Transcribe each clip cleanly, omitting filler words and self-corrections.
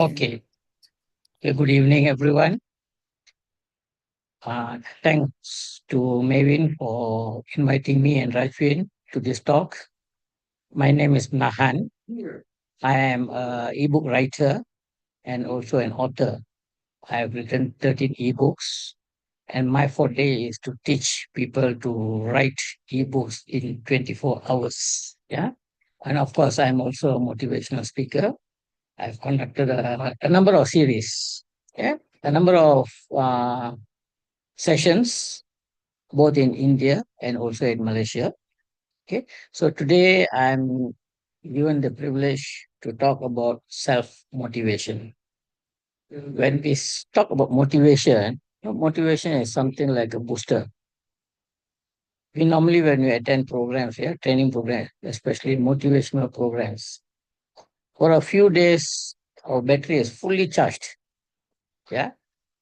Okay. Good evening, everyone. Thanks to Mavin for inviting me and Rajvin to this talk. My name is Nahan. I am an ebook writer and also an author. I have written 13 ebooks, and my forte is to teach people to write ebooks in 24 hours. Yeah. And of course, I'm also a motivational speaker. I've conducted a number of series, yeah, a number of uh, sessions, both in India and also in Malaysia. Okay, so today I'm given the privilege to talk about self motivation. When we talk about motivation, motivation is something like a booster. We normally, when we attend programs, yeah, training programs, especially motivational programs, for a few days, our battery is fully charged. Yeah.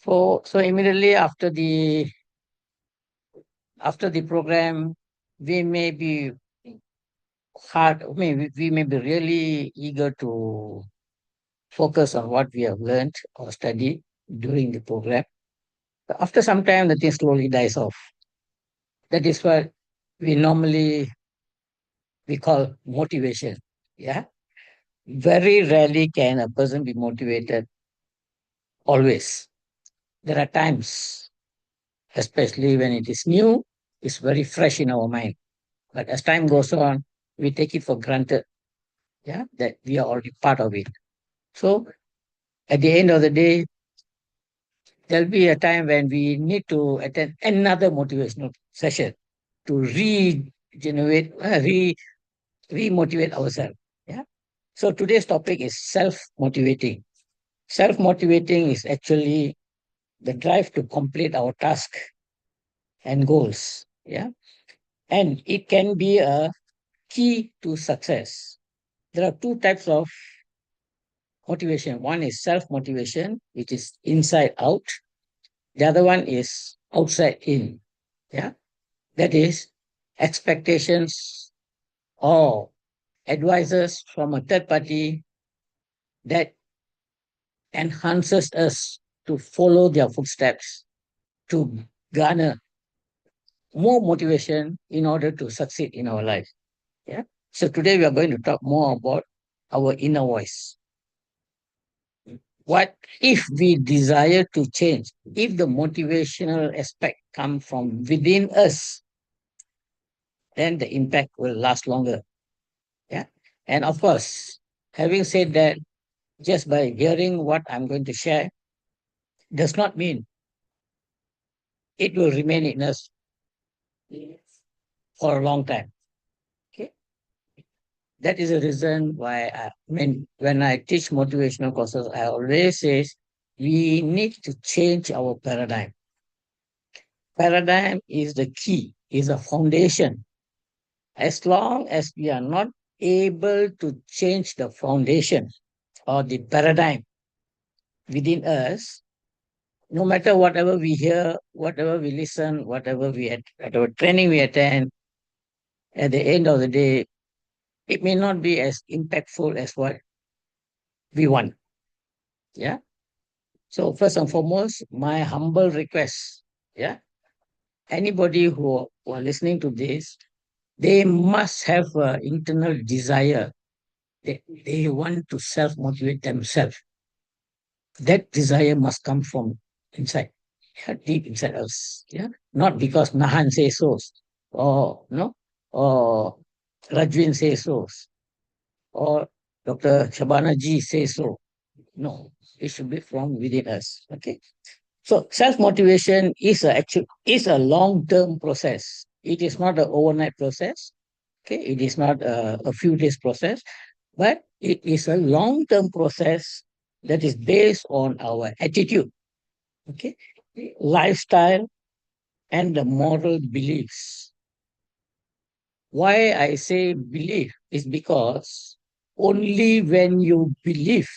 So immediately after the program, we may be we may be really eager to focus on what we have learned or studied during the program. But after some time, the thing slowly dies off. That is what we call motivation. Yeah. Very rarely can a person be motivated always. There are times, especially when it is new, it's very fresh in our mind. But as time goes on, we take it for granted, yeah, that we are already part of it. So at the end of the day, there'll be a time when we need to attend another motivational session to regenerate, re-motivate ourselves. Yeah. So today's topic is self-motivating. Self-motivating is actually the drive to complete our task and goals. Yeah. And it can be a key to success. There are two types of motivation. One is self-motivation, which is inside out. The other one is outside in. Yeah. That is expectations or advices from a third party that enhances us to follow their footsteps, to garner more motivation in order to succeed in our life. Yeah. So today we are going to talk more about our inner voice. What if we desire to change? If the motivational aspect come from within us, then the impact will last longer. Yeah. And of course, having said that, just by hearing what I'm going to share does not mean it will remain in us for a long time. Okay. That is the reason why when I teach motivational courses, I always say we need to change our paradigm. Paradigm is the key, is a foundation. As long as we are not able to change the foundation or the paradigm within us, no matter whatever we hear, whatever we listen, whatever training we attend, at the end of the day, it may not be as impactful as what we want. Yeah. So first and foremost, my humble request. Yeah. Anybody who are listening to this, they must have an internal desire. They want to self-motivate themselves. That desire must come from inside, yeah, deep inside us. Yeah. Not because Nahan says so, or no, or Rajvin says so, or Dr. Shabana Ji says so. No, it should be from within us. Okay. So self motivation is a long term process. It is not an overnight process. Okay, it is not a few days process, but it is a long term process that is based on our attitude. Okay, lifestyle and the moral beliefs. Why I say belief is because only when you believe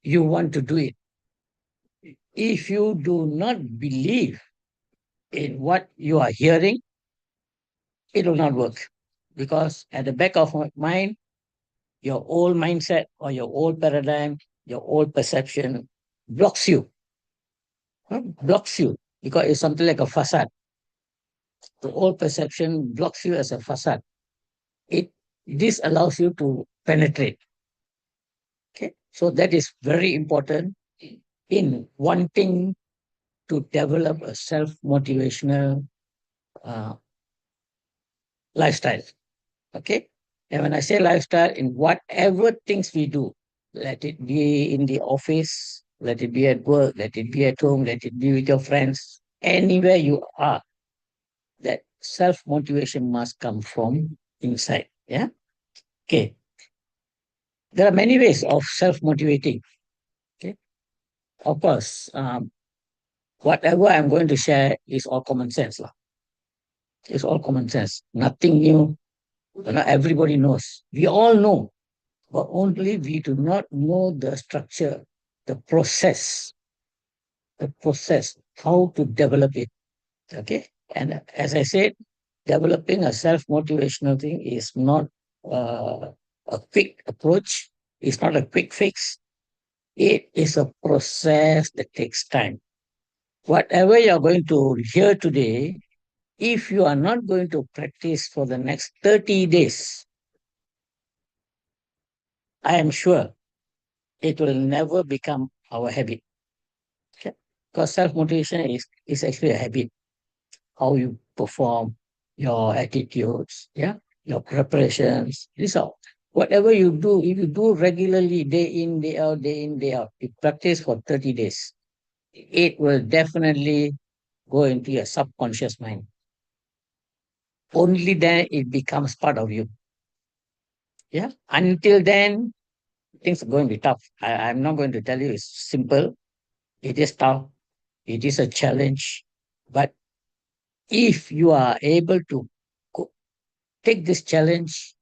you want to do it. If you do not believe in what you are hearing, it will not work. Because at the back of my mind, your old mindset or your old paradigm your old perception blocks you, blocks you because it's something like a facade. The old perception blocks you as a facade. It this allows you to penetrate. Okay, so that is very important in wanting to develop a self motivational uh, lifestyle. Okay, and when I say lifestyle, in whatever things we do, let it be in the office, let it be at work, let it be at home, let it be with your friends, anywhere you are, that self motivation must come from inside. Yeah. Okay. There are many ways of self motivating. Okay. Of course, whatever I'm going to share is all common sense. Lah. It's all common sense. Nothing new. Everybody knows. We all know, but only we do not know the structure, the process, how to develop it. Okay. And as I said, developing a self motivational thing is not a quick approach, it's not a quick fix. It is a process that takes time. Whatever you're going to hear today, if you are not going to practice for the next 30 days, I am sure it will never become our habit. Okay? Because self motivation is actually a habit. How you perform, your attitudes, yeah, your preparations. These are whatever you do. If you do regularly, day in, day out, day in, day out, you practice for 30 days, it will definitely go into your subconscious mind. Only then it becomes part of you. Yeah. Until then, things are going to be tough. I'm not going to tell you it's simple. It is tough. It is a challenge. But if you are able to take this challenge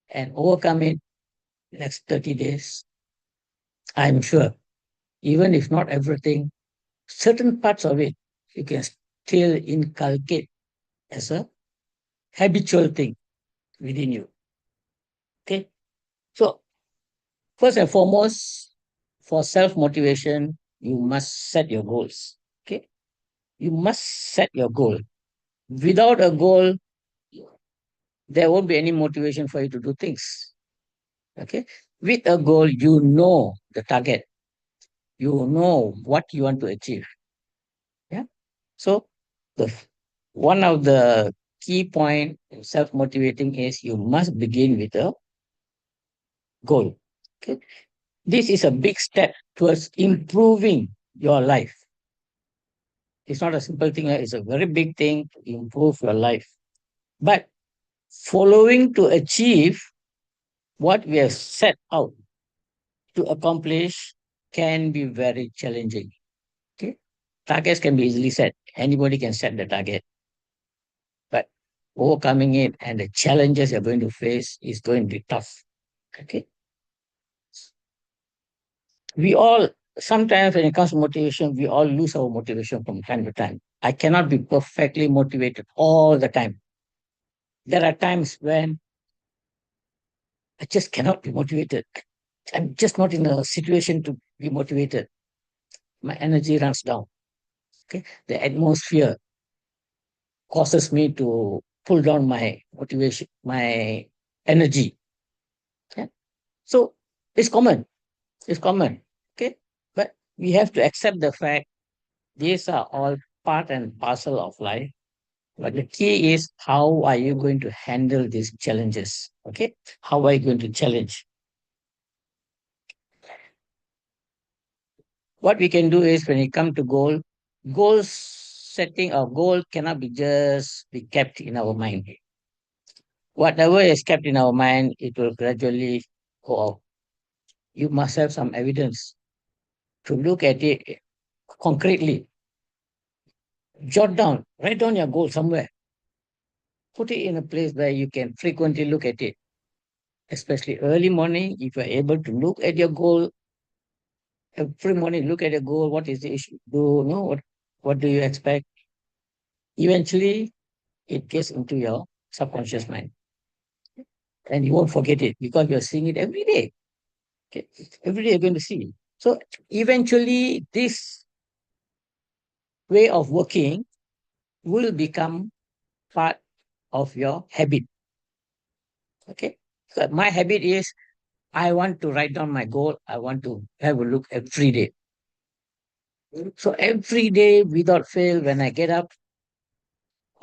and overcome it next 30 days, I'm sure, even if not everything, certain parts of it you can still inculcate as a habitual thing within you. Okay. So, first and foremost, for self motivation, you must set your goals. Okay. You must set your goal. Without a goal, there won't be any motivation for you to do things. Okay. With a goal, you know the target, you know what you want to achieve. Yeah. So the one of the key point in self motivating is you must begin with a goal. Okay. This is a big step towards improving your life. It's not a simple thing, it's a very big thing to improve your life. But following to achieve what we have set out to accomplish can be very challenging. Okay. Targets can be easily set. Anybody can set the target. But overcoming it and the challenges you're going to face is going to be tough. Okay. We all, sometimes when it comes to motivation, we all lose our motivation from time to time. I cannot be perfectly motivated all the time. There are times when I just cannot be motivated. I'm just not in a situation to be motivated. My energy runs down. Okay. The atmosphere causes me to pull down my motivation, my energy. Okay. So it's common. It's common. Okay. But we have to accept the fact these are all part and parcel of life. But the key is how are you going to handle these challenges? Okay. How are you going to challenge? What we can do is when it comes to goals setting or goal cannot be just be kept in our mind. Whatever is kept in our mind, it will gradually go off. You must have some evidence to look at it concretely. Jot down, write down your goal somewhere. Put it in a place where you can frequently look at it, especially early morning. If you're able to look at your goal every morning, look at your goal. What is the issue? What do you expect? Eventually, it gets into your subconscious mind, and you won't forget it because you're seeing it every day. Okay, every day you're going to see it. So eventually, this way of working will become part of your habit. Okay. So my habit is I want to write down my goal. I want to have a look every day. So every day without fail, when I get up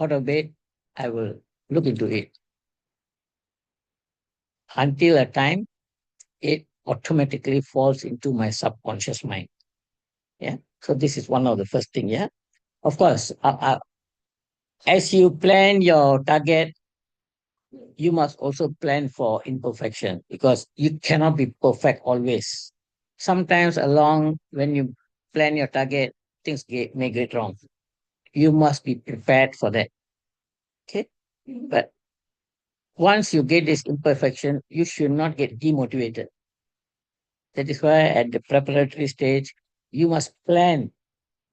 out of bed, I will look into it until a time it automatically falls into my subconscious mind. Yeah. So this is one of the first thing. Yeah. Of course, as you plan your target, you must also plan for imperfection because you cannot be perfect always. Sometimes along when you plan your target, may get wrong. You must be prepared for that. Okay. But once you get this imperfection, you should not get demotivated. That is why at the preparatory stage, you must plan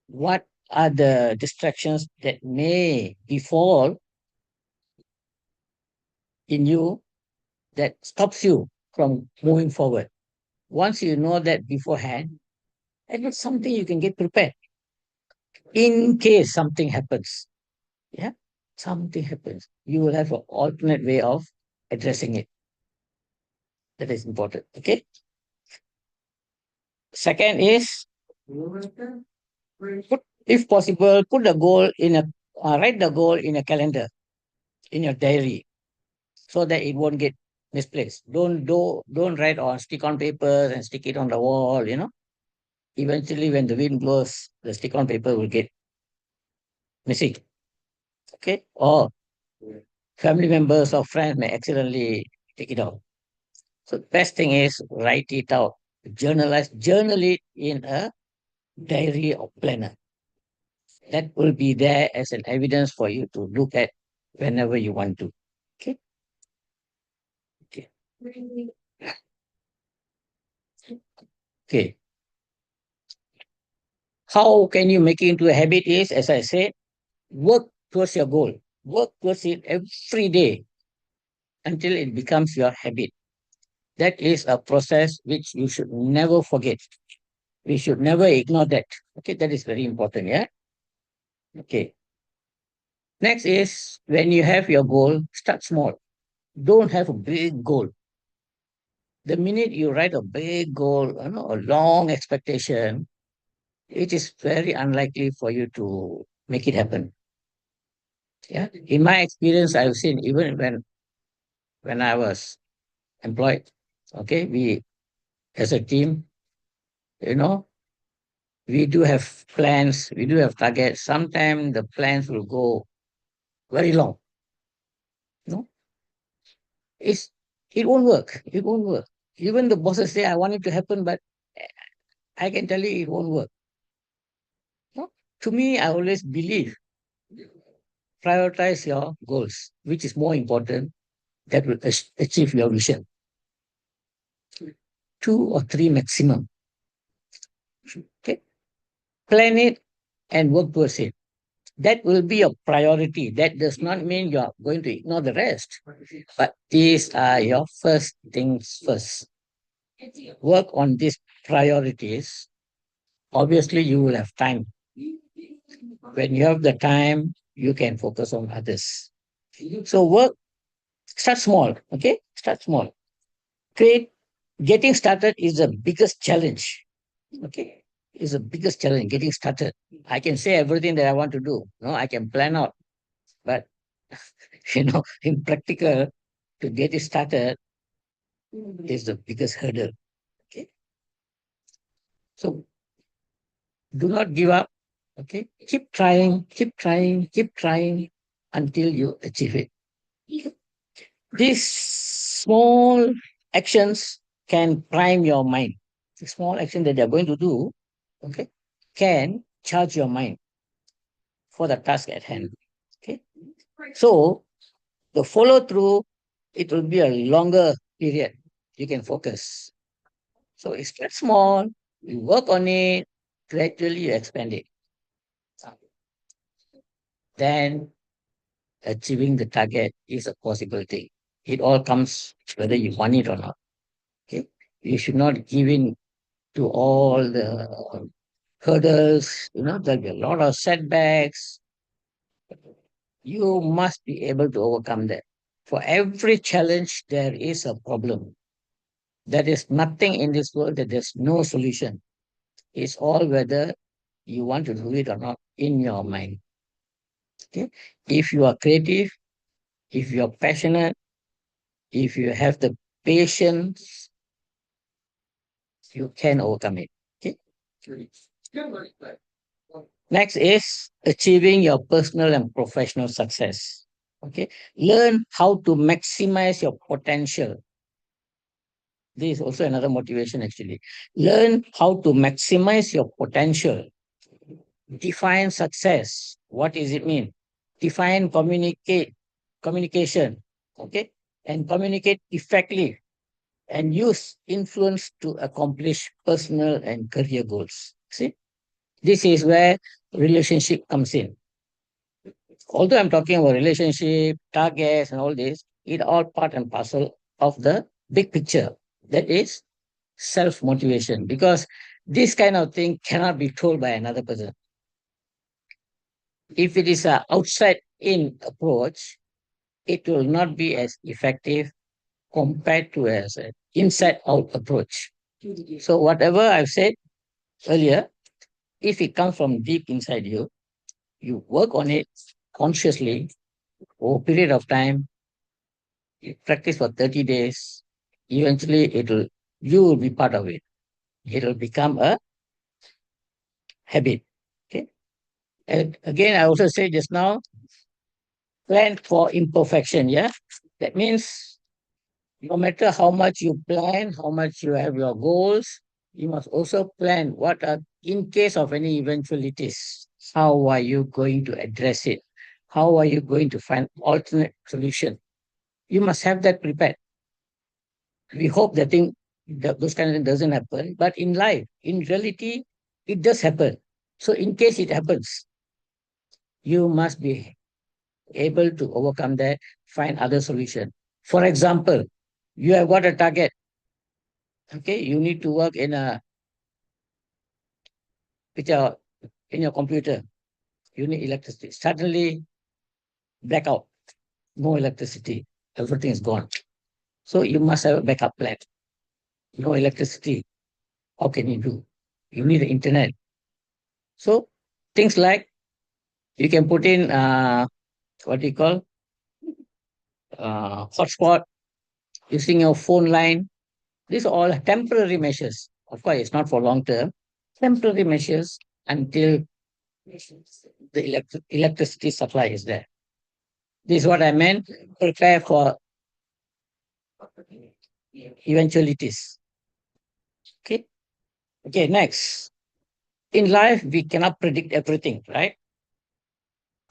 what are the distractions that may befall in you that stops you from moving forward. Once you know that beforehand, and it's something you can get prepared in case something happens. Yeah, something happens. You will have an alternate way of addressing it. That is important. Okay. Second is, if possible, put the goal in a write the goal in a calendar in your diary so that it won't get misplaced. Don't write on stick on papers and stick it on the wall. Eventually, when the wind blows, the stick on paper will get missing. Okay, or family members or friends may accidentally take it out. So the best thing is write it out, journal it in a diary or planner. That will be there as an evidence for you to look at whenever you want to. Okay. Okay. Okay. How can you make it into a habit is, as I said, work towards your goal. Work towards it every day until it becomes your habit. That is a process which you should never forget. We should never ignore that. Okay, that is very important. Yeah. Okay. Next is when you have your goal, start small. Don't have a big goal. The minute you write a big goal, a long expectation, it is very unlikely for you to make it happen. Yeah. In my experience, I've seen even when I was employed, okay, we as a team, you know, we do have plans, we do have targets. Sometimes the plans will go very long. No, it's it won't work. It won't work. Even the bosses say I want it to happen, but I can tell you it won't work. No? To me, I always believe prioritize your goals, which is more important that will achieve your vision. Two or three maximum. Okay. Plan it and work towards it. That will be a priority. That does not mean you are going to ignore the rest. But these are your first things first. Work on these priorities. Obviously, you will have time. When you have the time, you can focus on others. So start small. Okay. Start small. Create, getting started is the biggest challenge. Okay. Is the biggest challenge, getting started. I can say everything that I want to do. No, I can plan out. But in practical, to get it started is the biggest hurdle. Okay. So do not give up. Okay. Keep trying, keep trying, keep trying until you achieve it. These small actions can prime your mind. The small action that they're going to do, okay, can charge your mind for the task at hand. Okay. So the follow through, it will be a longer period. You can focus. So it starts small, you work on it, gradually you expand it. Then achieving the target is a possible thing. It all comes whether you want it or not. Okay. You should not give in to all the hurdles, there'll be a lot of setbacks. You must be able to overcome that. For every challenge, there is a problem. There is nothing in this world that there's no solution. It's all whether you want to do it or not in your mind. Okay? If you are creative, if you are passionate, if you have the patience, you can overcome it. Okay? Next is achieving your personal and professional success. Okay. Learn how to maximize your potential. This is also another motivation actually. Learn how to maximize your potential. Define success. What does it mean? Define communication. Okay. And communicate effectively and use influence to accomplish personal and career goals. See, this is where relationship comes in. Although I'm talking about relationship, targets, and all this, it all part and parcel of the big picture. That is self motivation, because this kind of thing cannot be told by another person. If it is an outside in approach, it will not be as effective compared to as an inside out approach. So whatever I've said earlier, if it comes from deep inside you, you work on it consciously over a period of time, you practice for 30 days, eventually you will be part of it. It will become a habit. Okay. And again, I also said just now, plan for imperfection. Yeah. That means no matter how much you plan, how much you have your goals, you must also plan what are, in case of any eventualities, how are you going to address it? How are you going to find alternate solution? You must have that prepared. We hope that those kind of things doesn't happen, but in life, in reality, it does happen. So in case it happens, you must be able to overcome that, find other solution. For example, you have got a target. Okay, you need to work with your in your computer. You need electricity. Suddenly, blackout, no electricity, everything is gone. So you must have a backup plan. No electricity. How can you do? You need the internet. So things like you can put in what do you call hotspot using your phone line. These are all temporary measures. Of course, it's not for long term. Temporary measures until the electricity supply is there. This is what I meant. Prepare for eventualities. Okay. Okay. Next, in life, we cannot predict everything, right?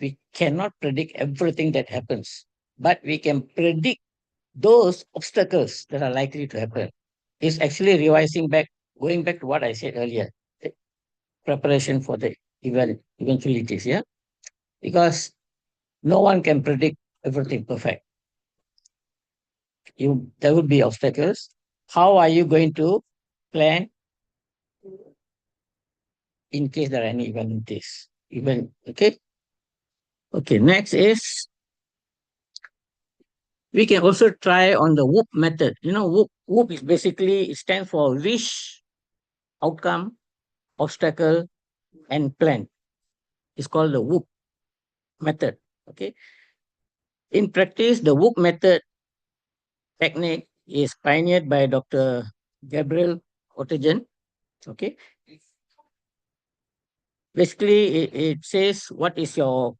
We cannot predict everything that happens, but we can predict those obstacles that are likely to happen. Is actually going back to what I said earlier, the preparation for the eventualities, yeah? Because no one can predict everything perfect. There would be obstacles. How are you going to plan in case there are any eventualities? Okay. Okay, next is we can also try on the WOOP method. WOOP is basically, it stands for wish, outcome, obstacle, and plan. It's called the WOOP method. Okay. In practice, the WOOP method technique is pioneered by Dr. Gabriel Otegen. Okay. Basically, it says what is your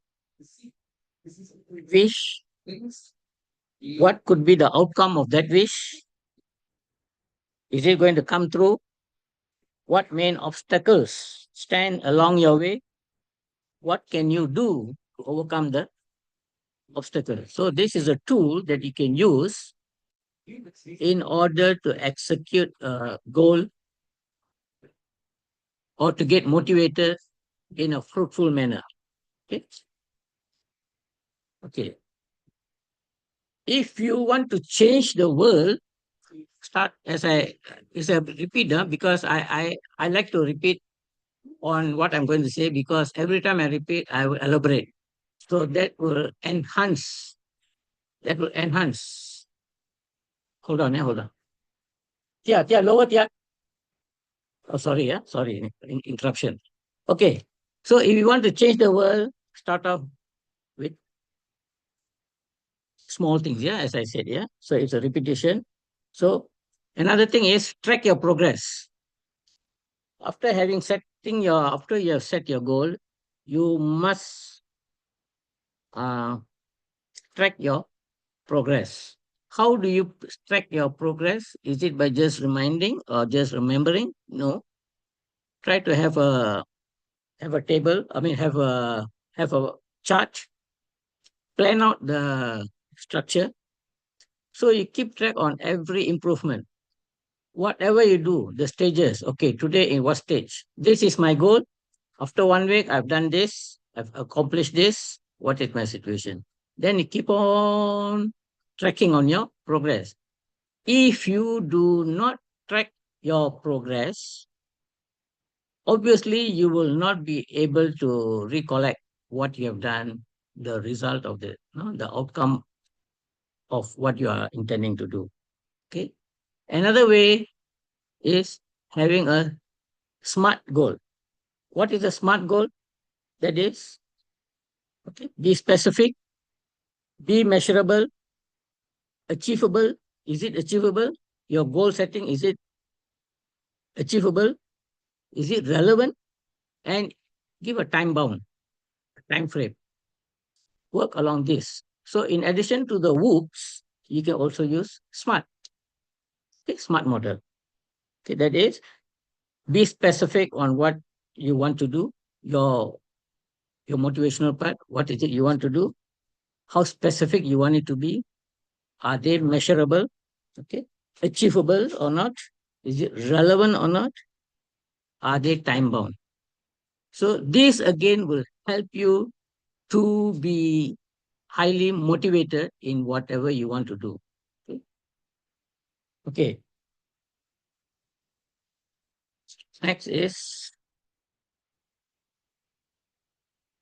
wish, what could be the outcome of that wish, is it going to come through, what main obstacles stand along your way, what can you do to overcome the obstacle. So this is a tool that you can use in order to execute a goal or to get motivated in a fruitful manner. Okay. Okay. If you want to change the world, start as a repeat, because I like to repeat on what I'm going to say, because every time I repeat, I will elaborate. So that will enhance. Hold on, hold on. Tia, Tia, lower Tia. Oh, sorry, sorry, interruption. Okay. So if you want to change the world, start off with small things, as I said, So it's a repetition. So another thing is track your progress. After you have set your goal, you must uh, track your progress. How do you track your progress? Is it by just reminding or just remembering? No. Try to have a table. I mean, have a chart. Plan out the structure, so you keep track on every improvement. Whatever you do, the stages. Okay, today in what stage? This is my goal. After 1 week, I've done this. I've accomplished this. What is my situation? Then you keep on tracking on your progress. If you do not track your progress, obviously you will not be able to recollect what you have done, the result of the outcome of what you are intending to do. Okay. Another way is having a smart goal. What is a smart goal? That is, okay, be specific, be measurable, achievable. Is it achievable? Your goal setting, is it achievable? Is it relevant? And give a time bound, a time frame. Work along this. So in addition to the whoops, you can also use SMART. Okay, SMART model. Okay, that is, be specific on what you want to do, your motivational part. What is it you want to do? How specific you want it to be? Are they measurable? Okay, achievable or not? Is it relevant or not? Are they time bound? So this again will help you to be highly motivated in whatever you want to do. Okay. Okay. Next is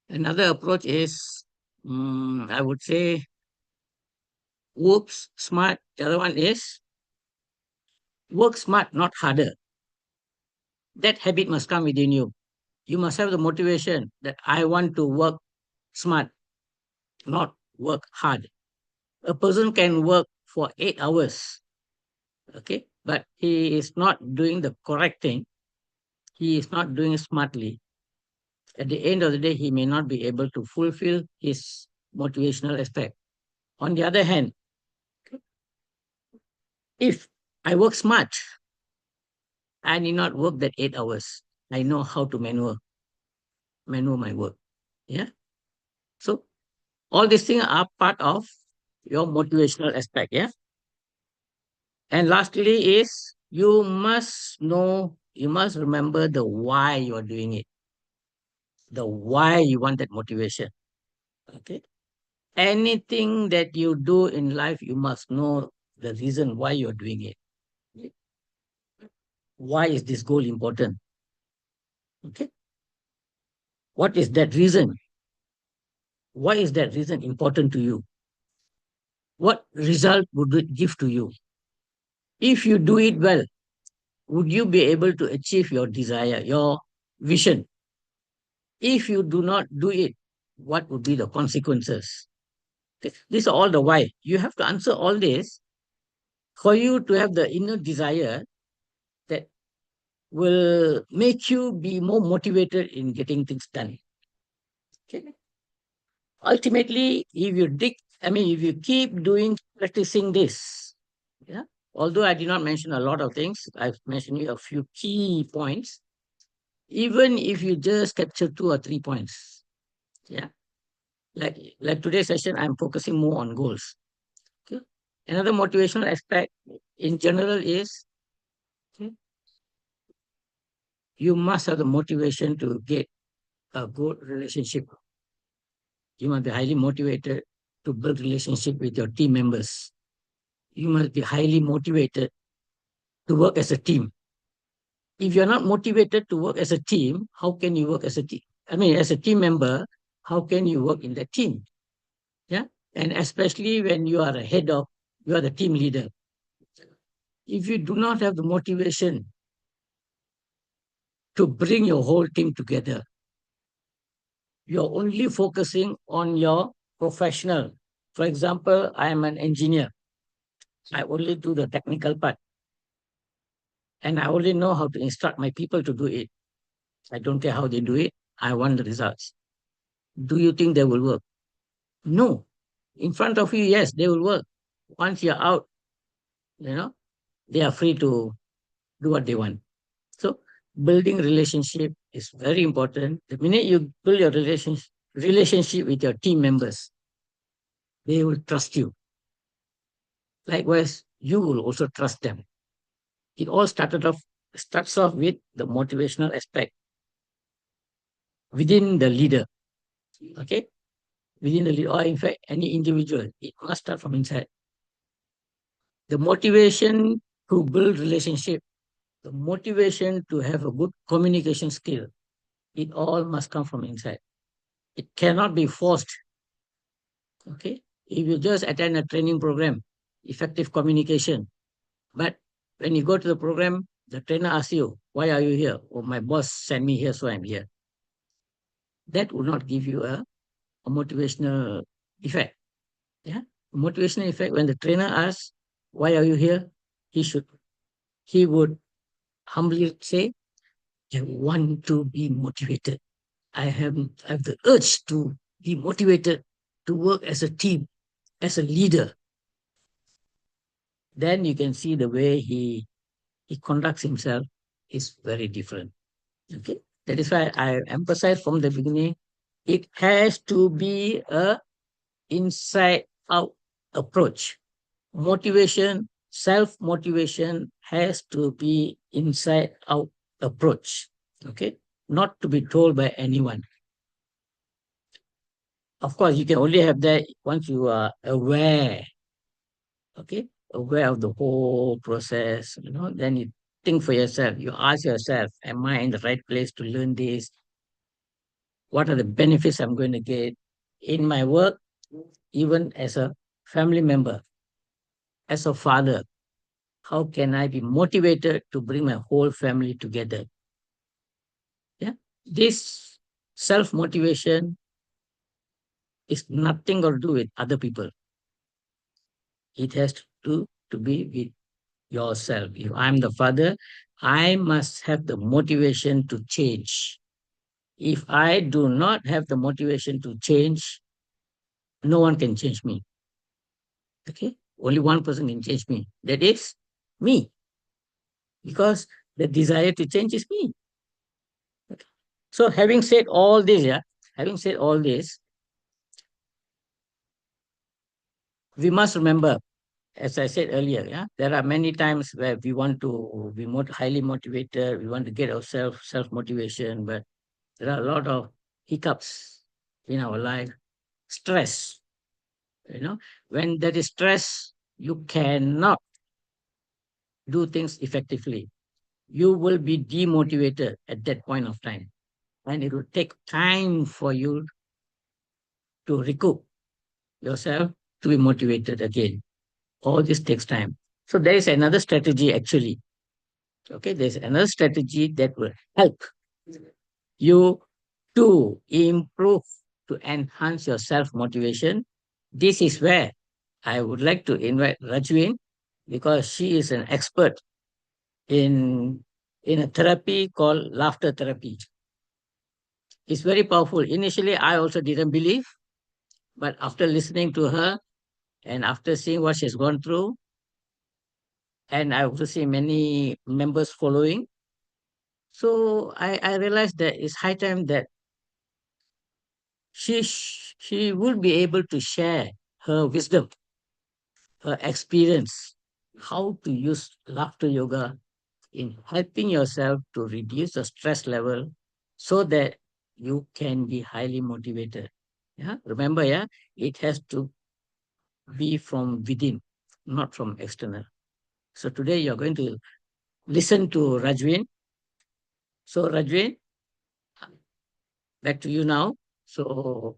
another approach is, I would say, work smart. The other one is work smart, not harder. That habit must come within you. You must have the motivation that I want to work smart, not work hard. A person can work for 8 hours, okay, but he is not doing the correct thing. He is not doing it smartly. At the end of the day, he may not be able to fulfill his motivational aspect. On the other hand, if I work smart, I need not work that 8 hours. I know how to maneuver my work. Yeah. So all these things are part of your motivational aspect. Yeah. And lastly is you must remember the why you are doing it, the why you want that motivation. Okay. Anything that you do in life, you must know the reason why you're doing it. Why is this goal important? Okay. What is that reason? Why is that reason important to you? What result would it give to you? If you do it well, would you be able to achieve your desire, your vision? If you do not do it, what would be the consequences? Okay. These are all the why. You have to answer all this for you to have the inner desire that will make you be more motivated in getting things done. Okay. Ultimately, if you keep practicing this, yeah. Although I did not mention a lot of things, I've mentioned you a few key points. Even if you just capture 2 or 3 points, yeah. Like today's session, I'm focusing more on goals. Okay. Another motivational aspect in general is, okay, you must have the motivation to get a good relationship. You must be highly motivated to build relationship with your team members. You must be highly motivated to work as a team. If you're not motivated to work as a team, how can you work as a team? I mean, as a team member, how can you work in the team? Yeah. And especially when you are a head of, you are the team leader. If you do not have the motivation to bring your whole team together, you're only focusing on your professional. For example, I am an engineer. I only do the technical part and I only know how to instruct my people to do it. I don't care how they do it. I want the results. Do you think they will work? No. In front of you, yes, they will work. Once you're out, you know, they are free to do what they want. So building relationship is very important. The minute you build your relationship with your team members, they will trust you. Likewise, you will also trust them. It all starts off with the motivational aspect within the leader. Okay? Within the leader, or in fact any individual. It must start from inside. The motivation to build relationship, the motivation to have a good communication skill, it all must come from inside. It cannot be forced. Okay. If you just attend a training program, effective communication, but when you go to the program, the trainer asks you, why are you here? Oh, my boss sent me here, so I'm here. That will not give you a motivational effect. Yeah. Motivational effect, when the trainer asks, why are you here? He would humbly say, I want to be motivated. I have the urge to be motivated to work as a team, as a leader. Then you can see the way he conducts himself is very different. Okay. That is why I emphasize from the beginning, it has to be a inside out approach. Motivation, self motivation has to be inside out approach. Okay. Not to be told by anyone. Of course, you can only have that once you are aware, okay, aware of the whole process, then you think for yourself, you ask yourself, am I in the right place to learn this? What are the benefits I'm going to get in my work, even as a family member, as a father? How can I be motivated to bring my whole family together? Yeah. This self motivation is nothing got to do with other people. It has to do to be with yourself. If I'm the father, I must have the motivation to change. If I do not have the motivation to change, no one can change me. Okay? Only one person can change me. That is me. Because the desire to change is me. Okay. So having said all this, having said all this, we must remember, as I said earlier, there are many times where we want to be highly motivated, we want to get ourselves self-motivation, but there are a lot of hiccups in our life. Stress, when there is stress, you cannot do things effectively. You will be demotivated at that point of time. And it will take time for you to recoup yourself to be motivated again. All this takes time. So there is another strategy actually. Okay, there's another strategy that will help you to improve, to enhance your self motivation. This is where I would like to invite Rajvin because she is an expert in a therapy called laughter therapy. It's very powerful. Initially, I also didn't believe, but after listening to her and after seeing what she's gone through, and I also see many members following, so I realized that it's high time that she would be able to share her wisdom, her experience, how to use laughter yoga in helping yourself to reduce the stress level so that you can be highly motivated. Yeah, remember, it has to be from within, not from external. So today you're going to listen to Rajvin. So, Rajvin, back to you now. So,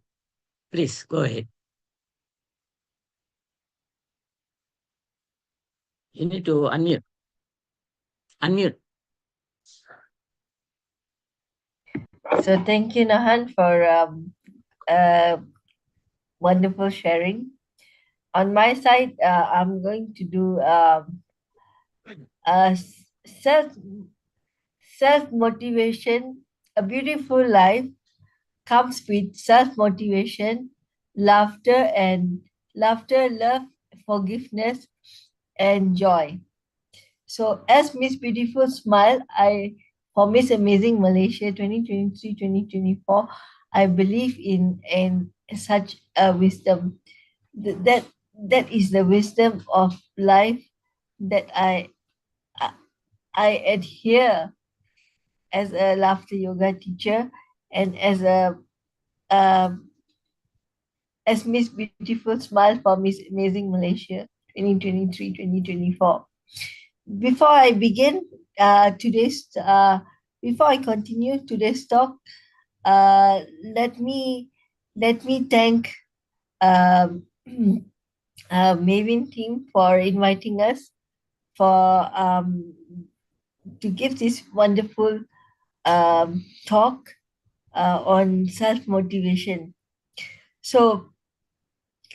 please go ahead. You need to unmute. Unmute. So thank you, Nahan, for uh, wonderful sharing. On my side, I'm going to do uh, self self motivation. A beautiful life comes with self motivation, laughter, love, forgiveness, and joy. So, as Miss Beautiful Smile, for Miss Amazing Malaysia 2023-2024, I believe in such a wisdom. That that is the wisdom of life that I, I adhere as a laughter yoga teacher and um, as Miss Beautiful Smile for Miss Amazing Malaysia 2023-2024. Before I begin today's, before I continue today's talk, uh, let me let me thank um, Mavin team for inviting us for to give this wonderful talk on self motivation. So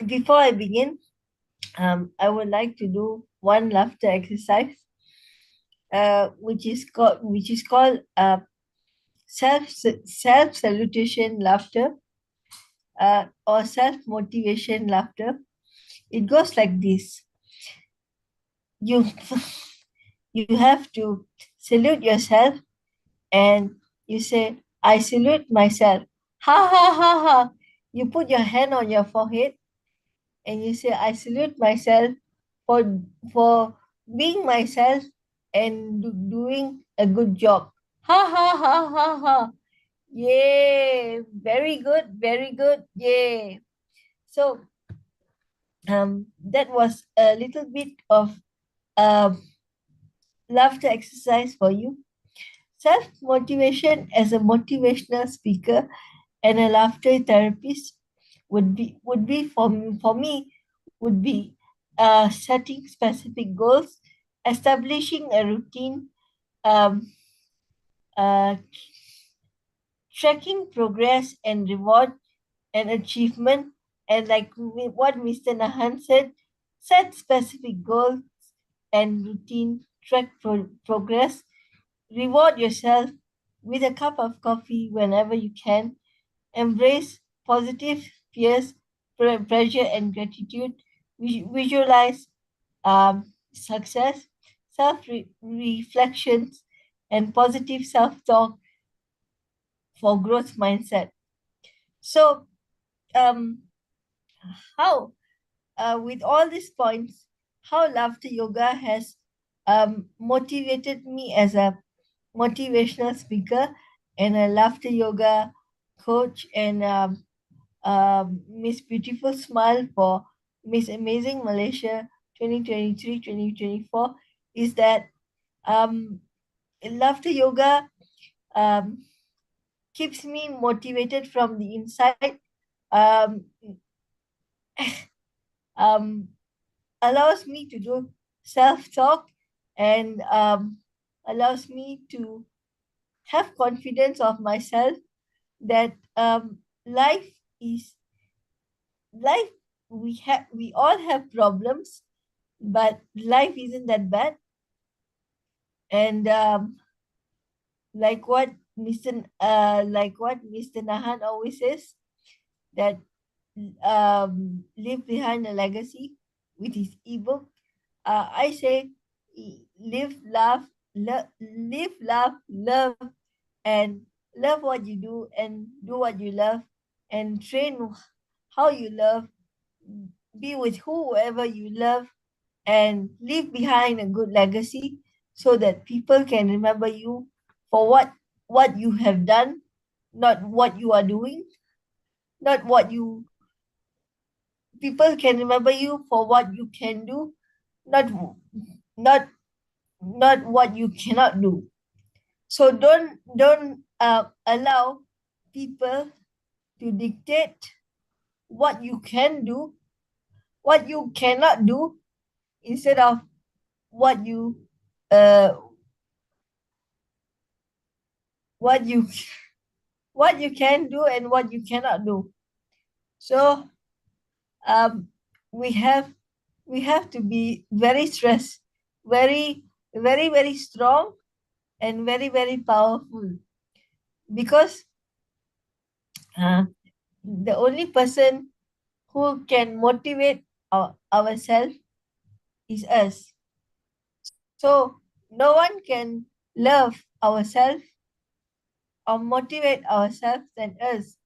before I begin, I would like to do one laughter exercise, which is called self self salutation laughter or self motivation laughter. It goes like this: you you have to salute yourself and you say, "I salute myself." Ha ha ha ha! You put your hand on your forehead and you say, "I salute myself for for being myself and doing a good job." Ha ha ha ha ha! Yay! Very good, very good. Yay! So that was a little bit of um, laughter exercise for you. Self motivation as a motivational speaker and a laughter therapist would be for me would be setting specific goals, establishing a routine, um, uh, tracking progress and reward and achievement, and like what Mr. Nahan said, set specific goals and routine, track progress, reward yourself with a cup of coffee whenever you can, embrace positive fears, pressure, and gratitude, visualize success, self reflections, and positive self talk for growth mindset. So, um, how with all these points, how laughter yoga has motivated me as a motivational speaker and a laughter yoga coach and Miss Beautiful Smile for Miss Amazing Malaysia 2023-2024 is that um, laughter yoga um, keeps me motivated from the inside, um, um, allows me to do self talk, and allows me to have confidence of myself that life is life. We all have problems, but life isn't that bad. And like what Mr. Nahan always says, that leave behind a legacy with his ebook. I say live, laugh, live, laugh, love, and love what you do and do what you love, and train how you love, be with whoever you love, and leave behind a good legacy so that people can remember you for what you have done, not what you are doing, not what you people can remember you for what you can do, not not not what you cannot do. So don't allow people to dictate what you can do, what you cannot do, instead of what you uh what you what you can do and what you cannot do. So um we have we have to be very stressed, very strong, and very powerful, because uh, the only person who can motivate ourselves is us. So no one can love ourselves or motivate ourselves than us,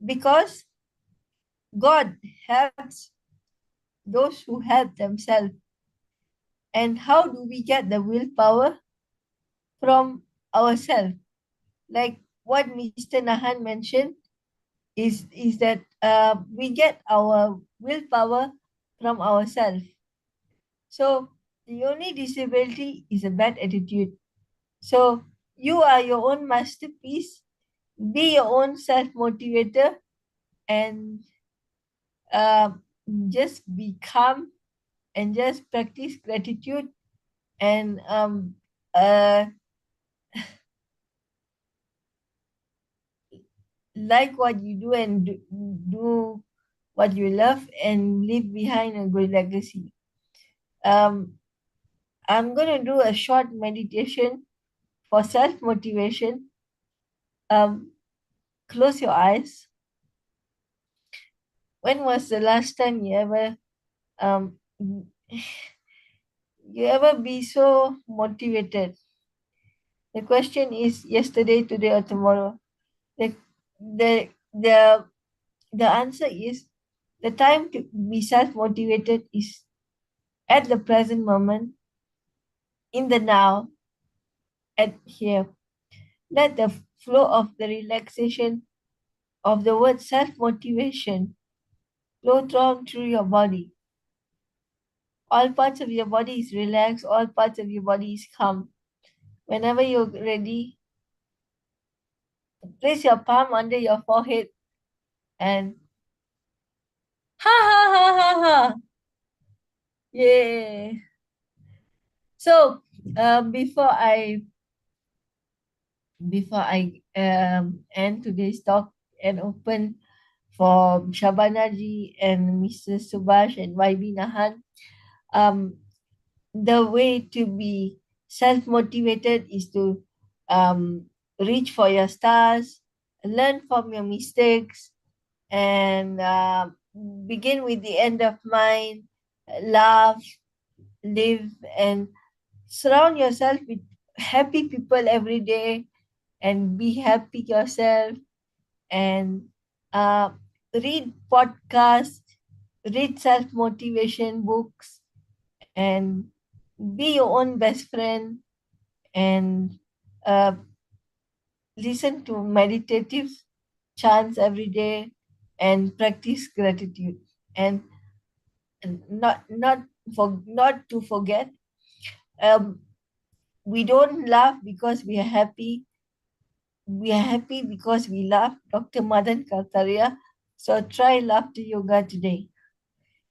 because God helps those who help themselves. And how do we get the willpower? From ourselves. Like what Mr. Nahan mentioned, is that we get our willpower from ourselves. So the only disability is a bad attitude. So you are your own masterpiece. Be your own self motivator, and uh, just be calm and just practice gratitude, and uh, like what you do, and do what you love, and leave behind a good legacy. Um, I'm going to do a short meditation for self motivation. Close your eyes. When was the last time um, you ever be so motivated? The question is yesterday, today, or tomorrow. The the the the answer is the time to be self motivated is at the present moment, in the now, at here. Let the flow of the relaxation of the word self motivation flow through your body. All parts of your body is relaxed, all parts of your body is calm. Whenever you're ready, place your palm under your forehead and ha ha ha ha ha. Yay. So before I end today's talk and open for Shabana ji and Mr. Subhash and YB Nahan, um, the way to be self motivated is to reach for your stars, learn from your mistakes, and begin with the end of mind, laugh, live, and surround yourself with happy people every day, and be happy yourself, and uh, read podcasts, read self motivation books, and be your own best friend, and uh, listen to meditative chants every day, and practice gratitude, and not to forget, um, we don't laugh because we are happy. We are happy because we laugh. Dr. Madan Kartaria. So try laughter yoga today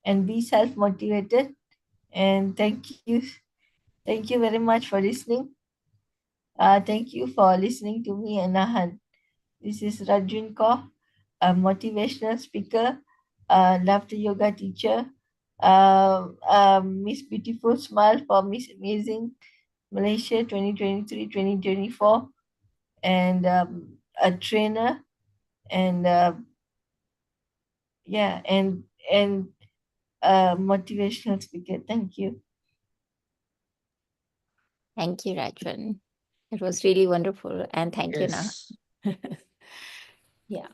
and be self motivated. And thank you very much for listening. Thank you for listening to me and Nahan. This is Rajvin Kaur, a motivational speaker, laughter yoga teacher, Miss Beautiful Smile for Miss Amazing Malaysia 2023-2024, and a trainer, and yeah, and motivational speaker. Thank you. Thank you, Rajvan. It was really wonderful. And thank you, Nahan. Yes. Yeah.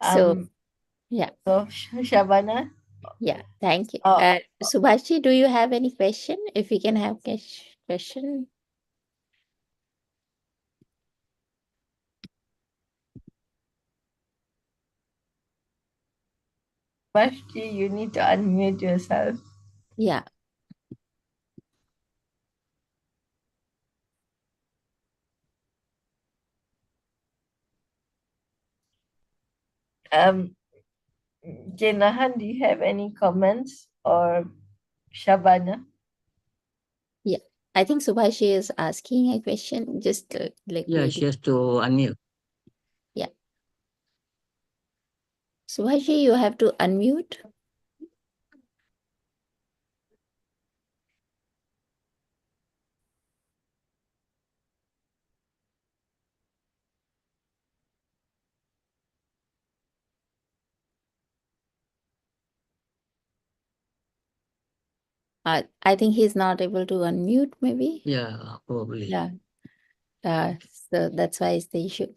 So, Um, yeah. so Shabana. Yeah. Thank you. Uh, Subhashi, do you have any question? If we can have question. Vashti, you need to unmute yourself. Yeah. Um, okay, Nahan, do you have any comments or Shabana? Yeah. I think Subhashi is asking a question. Just like Yeah, she waiting. has to unmute. Yeah. Subhashi, you have to unmute. I think he's not able to unmute, maybe. Yeah, probably. Yeah. So that's why it's the issue.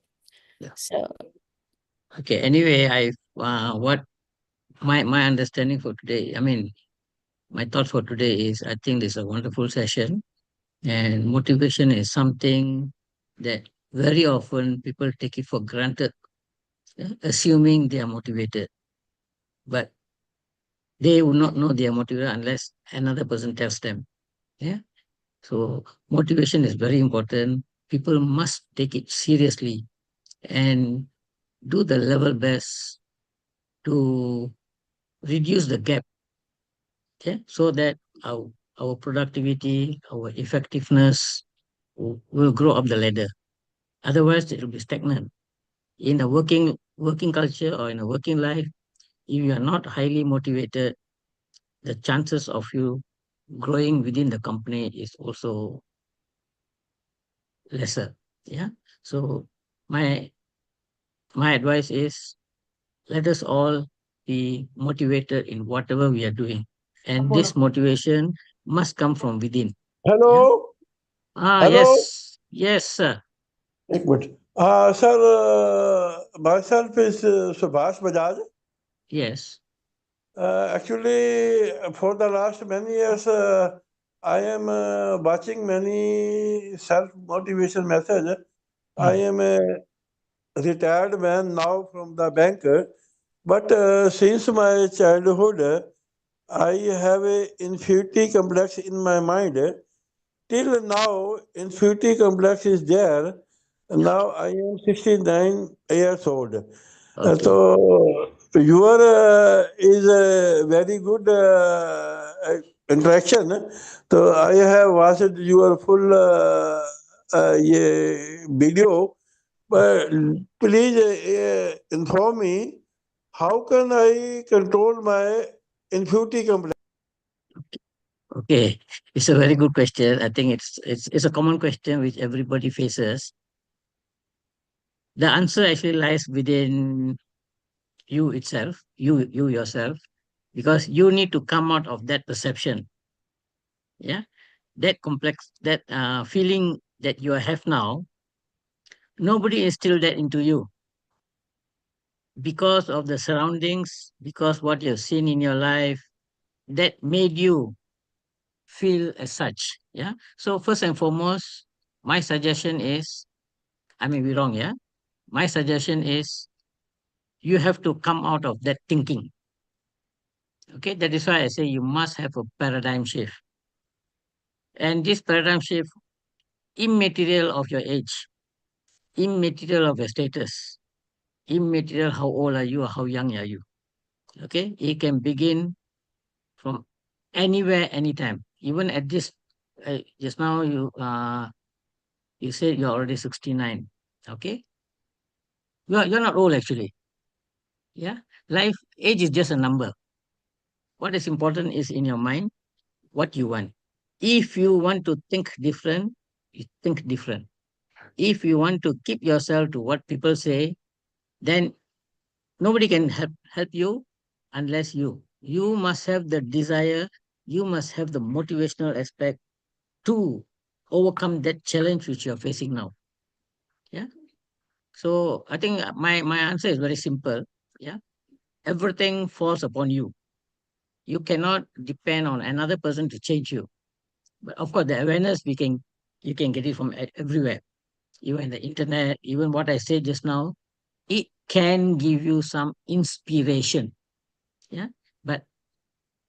Yeah. So Okay. Anyway, what my understanding for today. I mean, my thought for today is I think this is a wonderful session, and motivation is something that very often people take it for granted, assuming they are motivated, but they will not know they are motivated unless another person tells them. Yeah. So motivation is very important. People must take it seriously and do the level best to reduce the gap, okay, so that our productivity, our effectiveness will grow up the ladder. Otherwise, it will be stagnant. In a working culture or in a working life, if you are not highly motivated, the chances of you growing within the company is also lesser. Yeah. So my my advice is let us all be motivated in whatever we are doing. And this motivation must come from within. Hello Yeah. Ah, hello yes. Yes, sir. एक minute sir my self is Subhash Bajaj Yes. actually for the last many years I am watching many self motivation messages. I Mm. am a retired man now from the bank, but since my childhood I have a inferiority complex in my mind. Till now, inferiority complex is there. Now I am 69 years old. Okay. So your is a very good interaction. So I have watched your full video. But please inform me how can I control my inferiority complex? Okay. It's a very good question. I think it's a common question which everybody faces. The answer actually lies within you itself, you yourself, because you need to come out of that perception. Yeah. That complex, that feeling that you have now, nobody instilled that into you because of the surroundings, because what you've seen in your life that made you feel as such. Yeah. So first and foremost, my suggestion is, I may be wrong, yeah. My suggestion is you have to come out of that thinking. Okay. That is why I say you must have a paradigm shift. And this paradigm shift, immaterial of your age, immaterial of your status, immaterial how old are you or how young are you. Okay. It can begin from anywhere, anytime. Even at this, just now you said you're already 69. Okay. You're not old actually. Yeah. Life, age is just a number. What is important is in your mind, what you want. If you want to think different, you think different. If you want to keep yourself to what people say, then nobody can help you unless you. You must have the desire, you must have the motivational aspect to overcome that challenge which you're facing now. Yeah. So I think my answer is very simple. Yeah. Everything falls upon you. You cannot depend on another person to change you. But of course, the awareness you can get it from everywhere, even the internet, even what I said just now. It can give you some inspiration. Yeah. But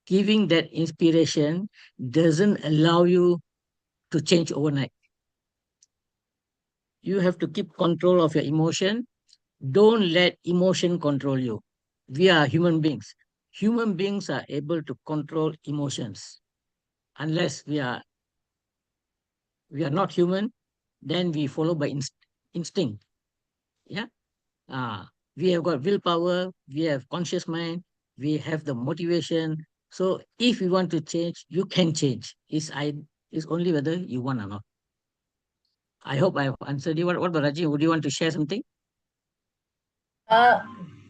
giving that inspiration doesn't allow you to change overnight. You have to keep control of your emotion. Don't let emotion control you. We are human beings. Human beings are able to control emotions. Unless we are not human, then we follow by instinct. Yeah. We have got willpower, we have conscious mind, we have the motivation. So if you want to change, you can change. It's only whether you want or not. I hope I have answered you. What about Raji? Would you want to share something? Uh,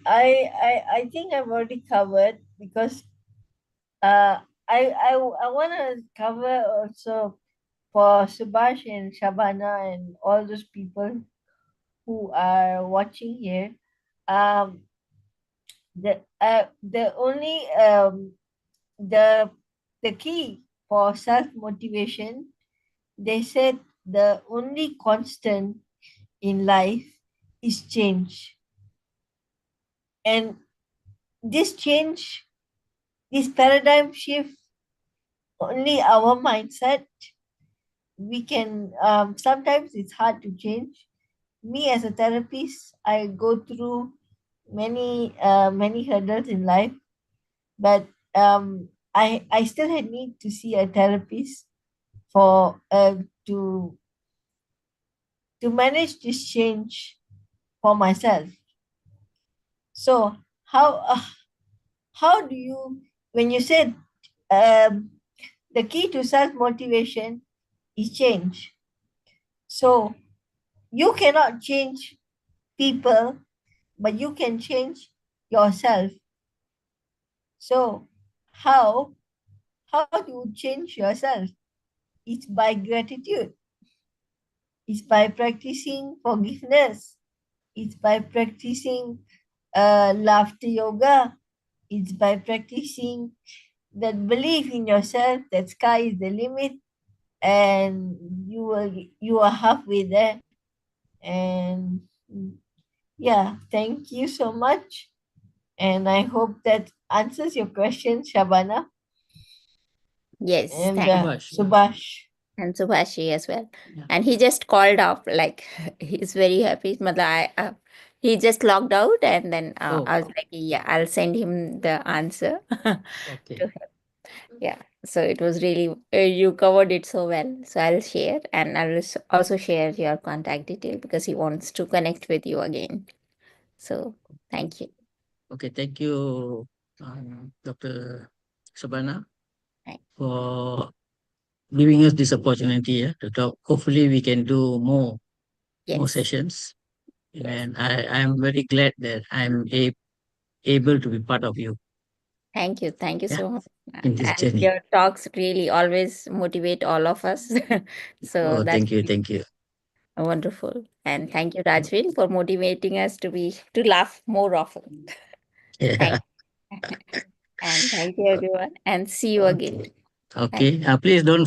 I think I've already covered because uh, I want to cover also for Subhash and Shabana and all those people who are watching here. Um, the only the the key for self motivation, they said the only constant in life is change, and this change, this paradigm shift, only our mindset we can. Sometimes it's hard to change. Me as a therapist, I go through many hurdles in life, but I still had need to see a therapist for to manage this change for myself. So how do you, when you said um, the key to self motivation is change? So you cannot change people, but you can change yourself. So how how do you change yourself? It's by gratitude. It's by practicing forgiveness. It's by practicing laughter yoga. It's by practicing that belief in yourself that sky is the limit, and you are halfway there. And yeah, thank you so much. And I hope that answers your question, Shabana Yes, and thank Subhash, yeah. Subhash. and Subhashi as well. Yeah. And he just called off, like he's very happy. He just logged out, and then Oh, I was like, yeah, I'll send him the answer to okay. him. Yeah. So it was really, you covered it so well. So I'll share, and I'll also share your contact detail because he wants to connect with you again. So thank you. Okay, thank you, Dr. Sabana, Right. for giving us this opportunity, yeah, to talk. Hopefully, we can do more Yes. sessions. Yes. And I am very glad that I'm able to be part of you, Thank you. Thank you yeah, so much. in this And journey. your talks really always motivate all of us. So Oh, that's thank you, thank you. wonderful. And thank you, Rajvin, for motivating us to laugh more often. Yeah. Thank and thank you everyone. And see you again. Okay. Thank Okay. Please don't